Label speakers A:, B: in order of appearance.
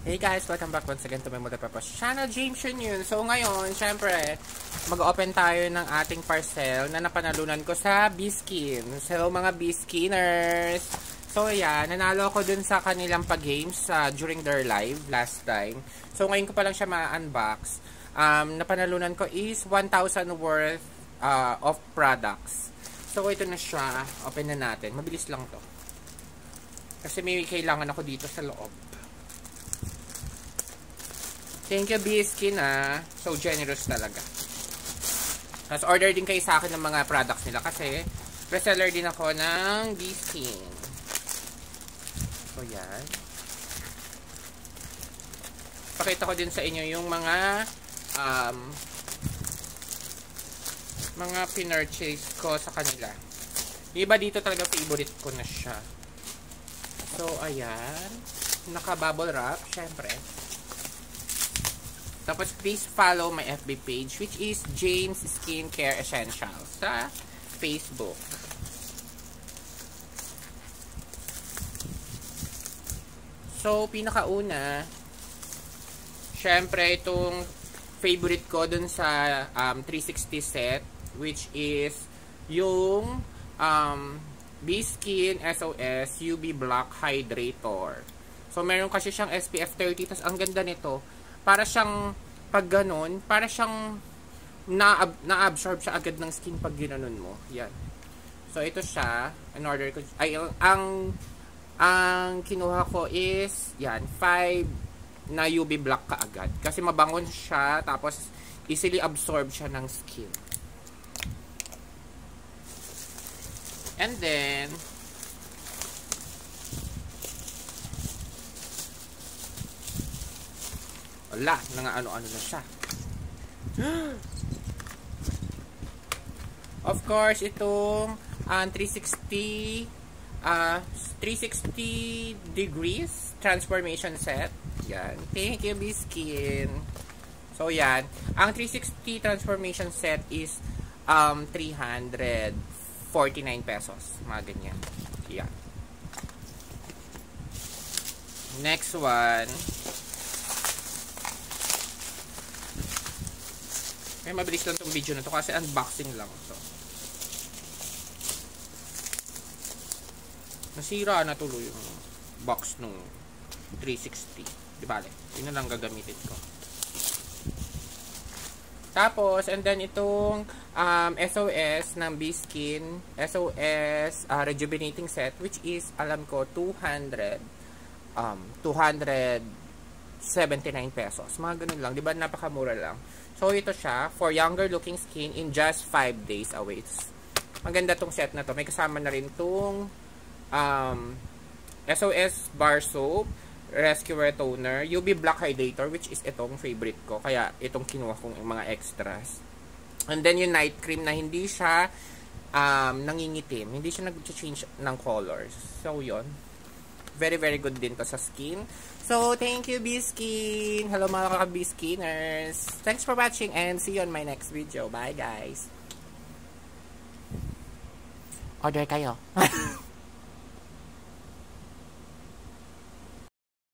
A: Hey guys, welcome back once again to my multipurpose channel, James yun. So ngayon, syempre, mag-open tayo ng ating parcel na napanalunan ko sa B-Skin. So mga B-Skiners, so yan, nanalo ako dun sa kanilang pag-games during their live last time. So ngayon ko pa lang siya ma-unbox. Napanalunan ko is 1,000 worth of products. So ito na siya, open na natin. Mabilis lang to. Kasi may kailangan ako dito sa loob. Thank you, B-Skin, So, generous talaga. Tapos, order din kayo sa akin ng mga products nila kasi reseller din ako ng B-Skin. So, yan. Pakita ko din sa inyo yung mga pinurchase ko sa kanila. Yung iba dito talaga favorite ko na siya. So, ayan. Naka-bubble wrap, syempre. Tapos, please follow my FB page, which is James Skincare Essentials sa Facebook. So, pinakauna, syempre, itong favorite ko dun sa 360 set, which is yung B-Skin SOS UV Block Hydrator. So, meron kasi siyang SPF 30, tas ang ganda nito, para siyang, pag ganun, para siyang na-absorb siya agad ng skin pag ginanon mo. Yan. So, ito siya. In order ko, ay, ang kinuha ko is, yan, 5 na UV block ka agad. Kasi mabangon siya, tapos easily absorb siya ng skin. And then, wala, ano-ano na siya. Of course, itong 360 degrees transformation set. Yan. Thank you, B-Skin. So, yan. Ang 360 transformation set is 349 pesos. Mga ganyan. Yan. Next one. Kaya mabilis lang tong video na to kasi unboxing lang to. Nasira na tuloy yung box nung 360. Di bale, yun na lang gagamitin ko. Tapos, and then itong SOS ng B-Skin, SOS rejuvenating set, which is, alam ko, 279 pesos. Mga ganun lang. Di ba? Napakamura lang. So, ito siya for younger looking skin in just 5 days awaits. Maganda tong set na to. May kasama na rin tong SOS Bar Soap, Rescuer Toner, UV Block Hydrator, which is itong favorite ko. Kaya, itong kinuha kong mga extras. And then, yung night cream na hindi siya nangingitim. Hindi siya nag-change ng colors. So, yun. Very, very good din to sa skin. So, thank you, B-Skin. Hello, mga ka-B-Skiners. Thanks for watching and see you on my next video. Bye, guys. Order kayo.